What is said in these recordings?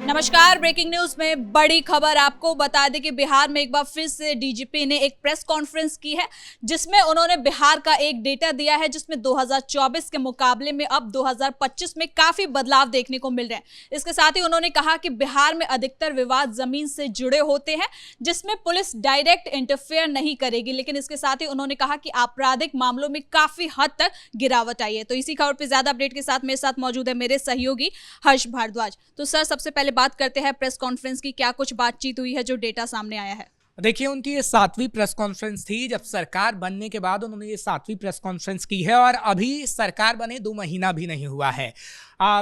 नमस्कार। Breaking news में बड़ी खबर आपको बता दें कि बिहार में एक बार फिर से डीजीपी ने एक प्रेस कॉन्फ्रेंस की है, जिसमें उन्होंने बिहार का एक डेटा दिया है, जिसमें 2024 के मुकाबले में अब 2025 में काफी बदलाव देखने को मिल रहे हैं। इसके साथ ही उन्होंने कहा कि बिहार में अधिकतर विवाद जमीन से जुड़े होते हैं, जिसमें पुलिस डायरेक्ट इंटरफेयर नहीं करेगी। लेकिन इसके साथ ही उन्होंने कहा कि आपराधिक मामलों में काफी हद तक गिरावट आई है। तो इसी खबर पर ज्यादा अपडेट के साथ मेरे साथ मौजूद है मेरे सहयोगी हर्ष भारद्वाज। तो सर, सबसे पहले बात करते हैं प्रेस कॉन्फ्रेंस की, क्या कुछ बातचीत हुई है, जो डेटा सामने आया है? देखिए, उनकी ये 7वीं प्रेस कॉन्फ्रेंस थी। जब सरकार बनने के बाद उन्होंने ये 7वीं प्रेस कॉन्फ्रेंस की है और अभी सरकार बने 2 महीना भी नहीं हुआ है।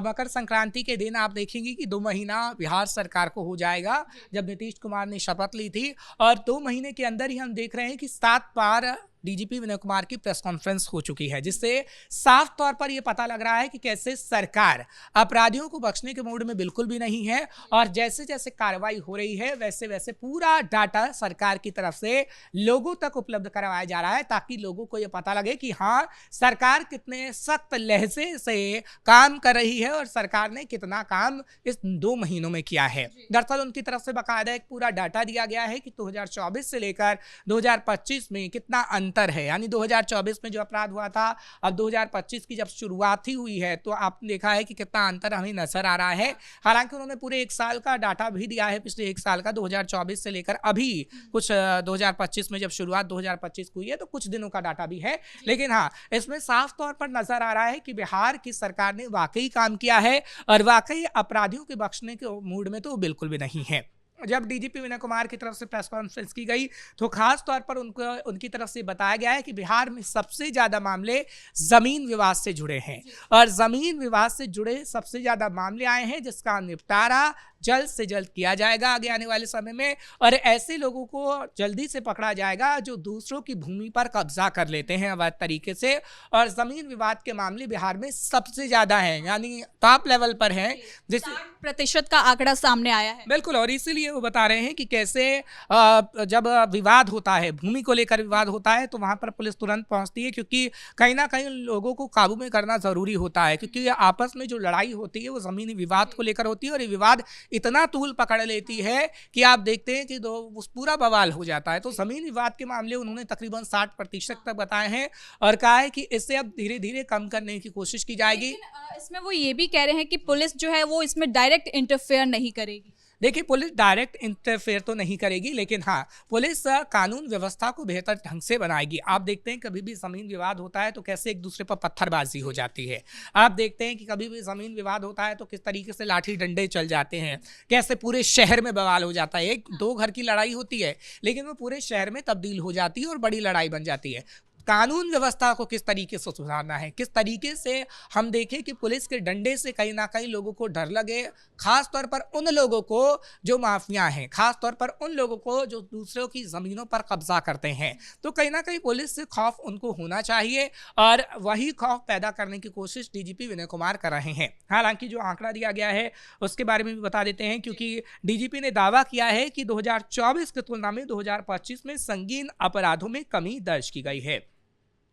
मकर संक्रांति के दिन आप देखेंगे कि 2 महीना बिहार सरकार को हो जाएगा जब नीतीश कुमार ने शपथ ली थी, और 2 महीने के अंदर ही हम देख रहे हैं कि 7 बार डीजीपी विनय कुमार की प्रेस कॉन्फ्रेंस हो चुकी है, जिससे साफ तौर पर यह पता लग रहा है कि कैसे सरकार अपराधियों को बख्शने के मूड में बिल्कुल भी नहीं है। और जैसे जैसे कार्रवाई हो रही है वैसे वैसे पूरा डाटा सरकार की तरफ से लोगों तक उपलब्ध करवाया जा रहा है, ताकि लोगों को यह पता लगे कि हाँ, सरकार कितने सख्त लहजे से काम कर रही है और सरकार ने कितना काम इस 2 महीनों में किया है। दरअसल उनकी तरफ से बाकायदा एक पूरा डाटा दिया गया है कि 2024 से लेकर 2025 में कितना अंतर है। यानी 2024 में जो अपराध हुआ था, अब 2025 की जब शुरुआत ही हुई है, तो आपने देखा है कि कितना अंतर हमें नजर आ रहा है। हालांकि उन्होंने पूरे 1 साल का डाटा भी दिया है, पिछले 1 साल का 2024 से लेकर अभी कुछ 2025 में जब शुरुआत 2025 को हुई है, तो कुछ दिनों का डाटा भी है। लेकिन हाँ, इसमें साफ तौर पर नजर आ रहा है कि बिहार की सरकार ने वाकई काम किया है और वाकई अपराधियों के बख्शने के मूड में तो बिल्कुल भी नहीं है। जब डीजीपी विनय कुमार की तरफ से प्रेस कॉन्फ्रेंस की गई तो खास तौर पर उनकी तरफ से बताया गया है कि बिहार में सबसे ज्यादा मामले जमीन विवाद से जुड़े हैं, और जमीन विवाद से जुड़े सबसे ज्यादा मामले आए हैं, जिसका निपटारा जल्द से जल्द किया जाएगा आगे आने वाले समय में। और ऐसे लोगों को जल्दी से पकड़ा जाएगा जो दूसरों की भूमि पर कब्जा कर लेते हैं अवैध तरीके से। और जमीन विवाद के मामले बिहार में सबसे ज्यादा हैं, यानी टॉप लेवल पर हैं, जिस 60% का आंकड़ा सामने आया है। बिल्कुल, और इसीलिए वो बता रहे हैं कि कैसे जब विवाद होता है, भूमि को लेकर विवाद होता है, तो वहां पर पुलिस तुरंत पहुंचती है, क्योंकि कहीं ना कहीं लोगों को काबू में करना जरूरी होता है। क्योंकि आपस में जो लड़ाई होती है वो जमीनी विवाद को लेकर होती है, और ये विवाद इतना तूल पकड़ लेती है कि आप देखते हैं कि उस पूरा बवाल हो जाता है। तो जमीन विवाद के मामले उन्होंने तकरीबन 60% तक बताए हैं, और कहा है कि इससे अब धीरे धीरे कम करने की कोशिश की जाएगी। इसमें वो ये भी कह रहे हैं कि पुलिस जो है वो इसमें डायरेक्ट इंटरफेयर नहीं करेगी। देखिए, पुलिस डायरेक्ट इंटरफेयर तो नहीं करेगी, लेकिन हाँ, पुलिस कानून व्यवस्था को बेहतर ढंग से बनाएगी। आप देखते हैं कभी भी जमीन विवाद होता है तो कैसे एक दूसरे पर पत्थरबाजी हो जाती है। आप देखते हैं कि कभी भी जमीन विवाद होता है तो किस तरीके से लाठी डंडे चल जाते हैं, कैसे पूरे शहर में बवाल हो जाता है। 1-2 घर की लड़ाई होती है, लेकिन वो पूरे शहर में तब्दील हो जाती है और बड़ी लड़ाई बन जाती है। कानून व्यवस्था को किस तरीके से सुधारना है, किस तरीके से हम देखें कि पुलिस के डंडे से कहीं ना कहीं लोगों को डर लगे, खास तौर पर उन लोगों को जो माफिया हैं, खास तौर पर उन लोगों को जो दूसरों की जमीनों पर कब्जा करते हैं। तो कहीं ना कहीं पुलिस से खौफ उनको होना चाहिए, और वही खौफ पैदा करने की कोशिश डीजीपी विनय कुमार कर रहे हैं। हालांकि जो आंकड़ा दिया गया है उसके बारे में भी बता देते हैं, क्योंकि डीजीपी ने दावा किया है कि 2024 की तुलना में 2025 में संगीन अपराधों में कमी दर्ज की गई है।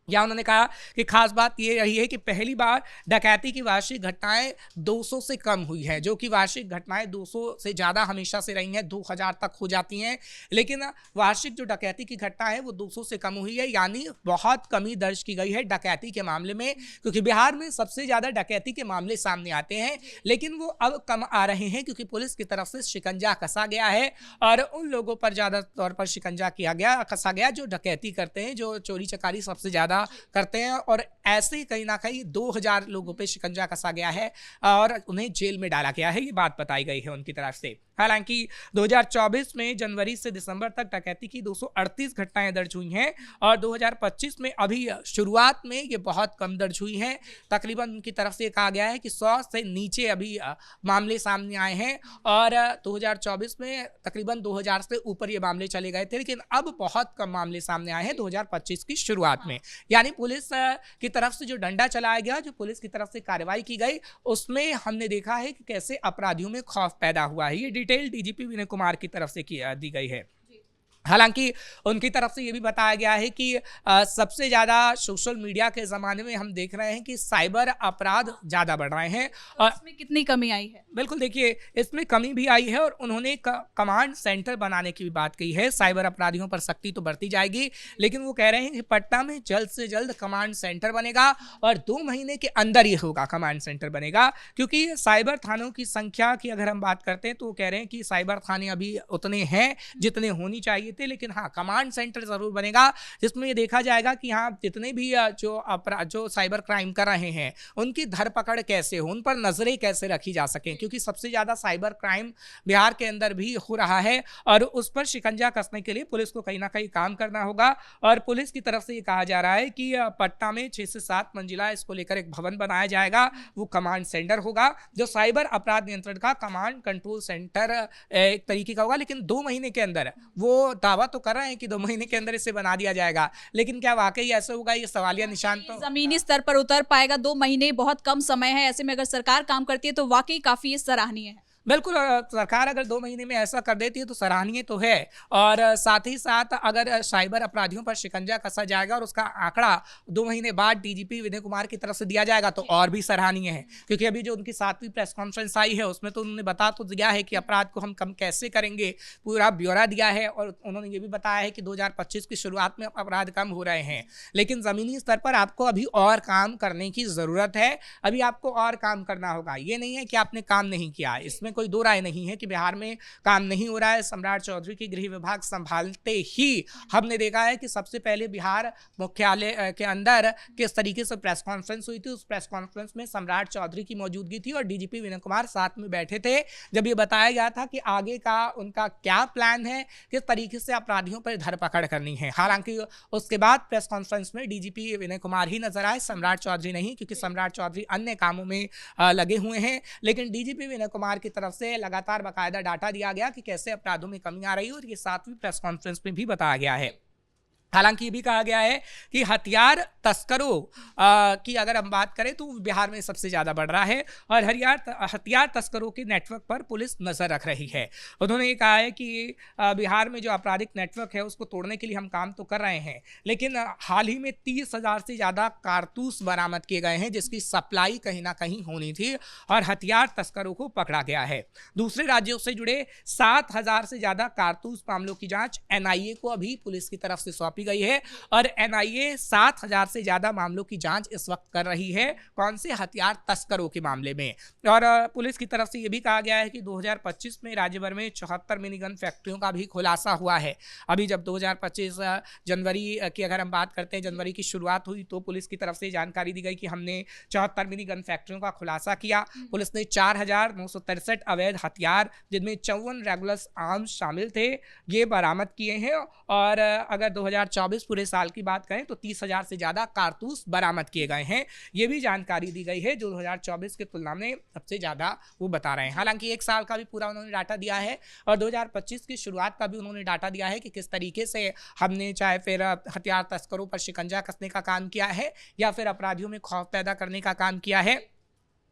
या उन्होंने कहा कि खास बात ये रही है कि पहली बार डकैती की वार्षिक घटनाएं 200 से कम हुई है, जो कि वार्षिक घटनाएं 200 से ज़्यादा हमेशा से रही हैं, 2000 तक हो जाती हैं। लेकिन वार्षिक जो डकैती की घटना है वो 200 से कम हुई है, यानी बहुत कमी दर्ज की गई है डकैती के मामले में। क्योंकि बिहार में सबसे ज़्यादा डकैती के मामले सामने आते हैं, लेकिन वो अब कम आ रहे हैं, क्योंकि पुलिस की तरफ से शिकंजा कसा गया है, और उन लोगों पर ज़्यादा तौर पर शिकंजा कसा गया जो डकैती करते हैं, जो चोरी चकारी सबसे ज़्यादा करते हैं। और ऐसे ही कहीं ना कहीं 2000 लोगों पे शिकंजा कसा गया है और उन्हें जेल में डाला गया है, ये बात बताई गई है उनकी तरफ से। हालांकि 2024 में जनवरी से दिसंबर तक डकैती की 238 घटनाएं दर्ज हुई हैं, और 2025 में अभी शुरुआत में ये बहुत कम दर्ज हुई हैं। तकरीबन उनकी तरफ से कहा गया है कि 100 से नीचे अभी मामले सामने आए हैं, और 2024 में तकरीबन 2000 से ऊपर ये मामले चले गए थे, लेकिन अब बहुत कम मामले सामने आए हैं 2025 की शुरुआत में। यानी पुलिस की तरफ से जो डंडा चलाया गया, जो पुलिस की तरफ से कार्रवाई की गई, उसमें हमने देखा है कि कैसे अपराधियों में खौफ पैदा हुआ है। ये डिटेल डीजीपी विनय कुमार की तरफ से दी गई है। हालांकि उनकी तरफ से ये भी बताया गया है कि सबसे ज़्यादा सोशल मीडिया के ज़माने में हम देख रहे हैं कि साइबर अपराध ज़्यादा बढ़ रहे हैं। तो इसमें कितनी कमी आई है? बिल्कुल, देखिए इसमें कमी भी आई है और उन्होंने कमांड सेंटर बनाने की भी बात कही है। साइबर अपराधियों पर सख्ती तो बढ़ती जाएगी, लेकिन वो कह रहे हैं कि पटना में जल्द से जल्द कमांड सेंटर बनेगा और 2 महीने के अंदर ये होगा, कमांड सेंटर बनेगा। क्योंकि साइबर थानों की संख्या की अगर हम बात करते हैं तो वो कह रहे हैं कि साइबर थाने अभी उतने हैं जितने होनी चाहिए थे, लेकिन हाँ कमांड सेंटर जरूर बनेगा जिसमें ये देखा जाएगा कि हाँ जितने भी जो साइबर क्राइम कर रहे हैं उनकी धरपकड़ कैसे हो, उन पर नजरें कैसे रखी जा सकें, क्योंकि सबसे ज्यादा साइबर क्राइम बिहार के अंदर भी हो रहा है और उस पर शिकंजा कसने के लिए पुलिस को कहीं ना कहीं काम करना होगा। और पुलिस की तरफ से ये कहा जा रहा है कि पटना में 6 से 7 मंजिला इसको लेकर एक भवन बनाया जाएगा, वो कमांड सेंटर होगा जो साइबर अपराध नियंत्रण का कमांड कंट्रोल सेंटर एक तरीके का होगा। लेकिन 2 महीने के अंदर वो दावा तो कर रहे हैं कि 2 महीने के अंदर इसे बना दिया जाएगा, लेकिन क्या वाकई ऐसा होगा, ये सवालिया निशान तो जमीनी स्तर पर उतर पाएगा? 2 महीने बहुत कम समय है, ऐसे में अगर सरकार काम करती है तो वाकई काफी सराहनीय है। बिल्कुल, सरकार अगर 2 महीने में ऐसा कर देती है तो सराहनीय तो है। और साथ ही साथ अगर साइबर अपराधियों पर शिकंजा कसा जाएगा और उसका आंकड़ा 2 महीने बाद डीजीपी विनय कुमार की तरफ से दिया जाएगा तो और भी सराहनीय है। क्योंकि अभी जो उनकी 7वीं प्रेस कॉन्फ्रेंस आई है उसमें तो उन्होंने बता तो दिया है कि अपराध को हम कम कैसे करेंगे, पूरा ब्यौरा दिया है। और उन्होंने ये भी बताया है कि 2025 की शुरुआत में अपराध कम हो रहे हैं, लेकिन ज़मीनी स्तर पर आपको अभी और काम करने की ज़रूरत है। अभी आपको और काम करना होगा, ये नहीं है कि आपने काम नहीं किया, इसमें कोई दो राय नहीं है कि बिहार में काम नहीं हो रहा है। सम्राट चौधरी की गृह विभाग संभालते ही हमने देखा है कि सबसे पहले बिहार मुख्यालय के अंदर किस तरीके से प्रेस कॉन्फ्रेंस हुई थी। उस प्रेस कॉन्फ्रेंस में सम्राट चौधरी की मौजूदगी थी और डीजीपी विनय कुमार साथ में बैठे थे, जब ये बताया गया था कि आगे का उनका क्या प्लान है, किस तरीके से अपराधियों पर धरपकड़ करनी है। हालांकि उसके बाद प्रेस कॉन्फ्रेंस में डीजीपी विनय कुमार ही नजर आए, सम्राट चौधरी नहीं, क्योंकि सम्राट चौधरी अन्य कामों में लगे हुए हैं। लेकिन डीजीपी विनय कुमार की तरफ से लगातार बाकायदा डाटा दिया गया कि कैसे अपराधों में कमी आ रही है और ये 7वीं प्रेस कॉन्फ्रेंस में भी बताया गया है। हालांकि ये भी कहा गया है कि हथियार तस्करों की अगर हम बात करें तो बिहार में सबसे ज़्यादा बढ़ रहा है और हथियार तस्करों के नेटवर्क पर पुलिस नज़र रख रही है। उन्होंने ये कहा है कि बिहार में जो आपराधिक नेटवर्क है उसको तोड़ने के लिए हम काम तो कर रहे हैं, लेकिन हाल ही में 30,000 से ज़्यादा कारतूस बरामद किए गए हैं जिसकी सप्लाई कहीं ना कहीं होनी थी और हथियार तस्करों को पकड़ा गया है। दूसरे राज्यों से जुड़े 7,000 से ज़्यादा कारतूस मामलों की जाँच NIA को अभी पुलिस की तरफ से सौंपी गई है और NIA 7,000 से ज्यादा मामलों की जांच इस वक्त कर रही है, कौन से हथियार तस्करों के मामले में। और पुलिस की तरफ से यह भी कहा गया है कि 2025 में राज्य भर में 74 मिनीगन फैक्ट्रियों का भी खुलासा हुआ है। अभी जब 2025 जनवरी की अगर हम बात करते हैं, जनवरी की शुरुआत हुई तो पुलिस की तरफ से जानकारी दी गई कि हमने 74 मिनीगन फैक्ट्रियों का खुलासा किया। पुलिस ने 4,963 अवैध हथियार जिनमें 54 रेगुलर आर्म्स शामिल थे ये बरामद किए हैं। और अगर 2024 पूरे साल की बात करें तो 30,000 से ज्यादा कारतूस बरामद किए गए हैं। ये भी जानकारी दी गई है जो 2024 की तुलना में सबसे ज्यादा वो बता रहे हैं। हालांकि 1 साल का भी पूरा उन्होंने डाटा दिया है और 2025 की शुरुआत का भी उन्होंने डाटा दिया है कि किस तरीके से हमने चाहे फिर हथियार तस्करों पर शिकंजा कसने का काम किया है या फिर अपराधियों में खौफ पैदा करने का काम किया है।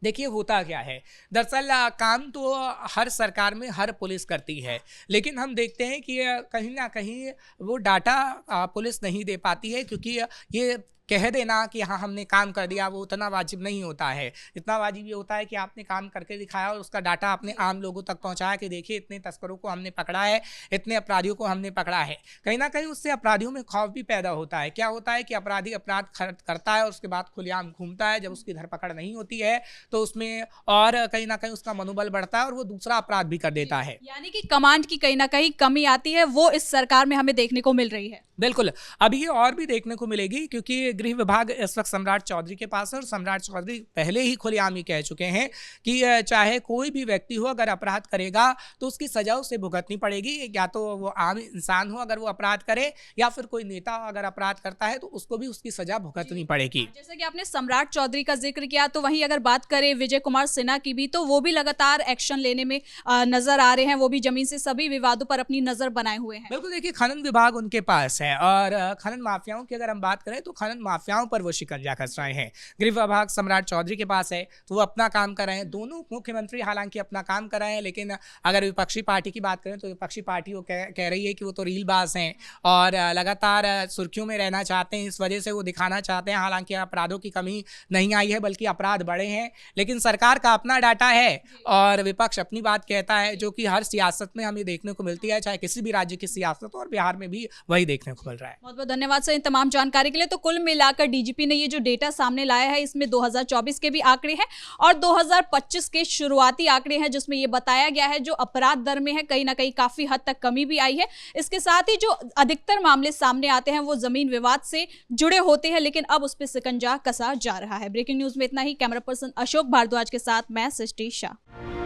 देखिए होता क्या है, दरअसल काम तो हर सरकार में हर पुलिस करती है, लेकिन हम देखते हैं कि कहीं ना कहीं वो डाटा पुलिस नहीं दे पाती है, क्योंकि ये कह देना कि हाँ हमने काम कर दिया वो उतना वाजिब नहीं होता है। इतना वाजिब ये होता है कि आपने काम करके दिखाया और उसका डाटा आपने आम लोगों तक पहुंचाया कि देखिए इतने तस्करों को हमने पकड़ा है, इतने अपराधियों को हमने पकड़ा है। कहीं ना कहीं उससे अपराधियों में खौफ भी पैदा होता है। क्या होता है कि अपराधी अपराध करता है और उसके बाद खुलेआम घूमता है, जब उसकी धरपकड़ नहीं होती है तो उसमें और कहीं ना कहीं उसका मनोबल बढ़ता है और वो दूसरा अपराध भी कर देता है। यानी कि कमांड की कहीं ना कहीं कमी आती है, वो इस सरकार में हमें देखने को मिल रही है। बिल्कुल, अभी ये और भी देखने को मिलेगी, क्योंकि गृह विभाग इस वक्त सम्राट चौधरी के पास है और सम्राट चौधरी पहले ही खुलेआम ही कह चुके हैं कि चाहे कोई भी व्यक्ति हो अगर अपराध करेगा तो उसकी सजा उसे भुगतनी पड़ेगी, या तो वो आम इंसान हो अगर वो अपराध करे या फिर कोई नेता अगर अपराध करता है तो उसको भी उसकी सजा भुगतनी पड़ेगी। जैसे कि आपने सम्राट चौधरी का जिक्र किया, तो वहीं अगर बात करें विजय कुमार सिन्हा की भी, तो वो भी लगातार एक्शन लेने में नजर आ रहे हैं। वो भी जमीन से सभी विवादों पर अपनी नजर बनाए हुए हैं। बिल्कुल, देखिए खनन विभाग उनके पास है है। और खनन माफियाओं की अगर हम बात करें तो खनन माफियाओं पर वो शिकंजा कस रहे हैं। गृह विभाग सम्राट चौधरी के पास है तो वो अपना काम कर रहे हैं। दोनों मुख्यमंत्री हालांकि अपना काम कर रहे हैं, लेकिन अगर विपक्षी पार्टी की बात करें तो विपक्षी पार्टी वो कह रही है कि वो तो रीलबाज हैं और लगातार सुर्खियों में रहना चाहते हैं, इस वजह से वो दिखाना चाहते हैं। हालांकि अपराधों की कमी नहीं आई है बल्कि अपराध बढ़े हैं, लेकिन सरकार का अपना डाटा है और विपक्ष अपनी बात कहता है, जो कि हर सियासत में हमें देखने को मिलती है, चाहे किसी भी राज्य की सियासत हो, और बिहार में भी वही देखने को मिल रहा है। बहुत बहुत धन्यवाद सर इन तमाम जानकारी के लिए। तो कुल मिलाकर डीजीपी ने ये जो डेटा सामने लाया है इसमें 2024 के भी आंकड़े हैं और 2025 के शुरुआती आंकड़े हैं, जिसमें ये बताया गया है जो अपराध दर में है कहीं ना कहीं काफी हद तक कमी भी आई है। इसके साथ ही जो अधिकतर मामले सामने आते हैं वो जमीन विवाद से जुड़े होते हैं, लेकिन अब उस पर शिकंजा कसा जा रहा है। ब्रेकिंग न्यूज में इतना ही। कैमरा पर्सन अशोक भारद्वाज के साथ मैं सृष्टि शाह।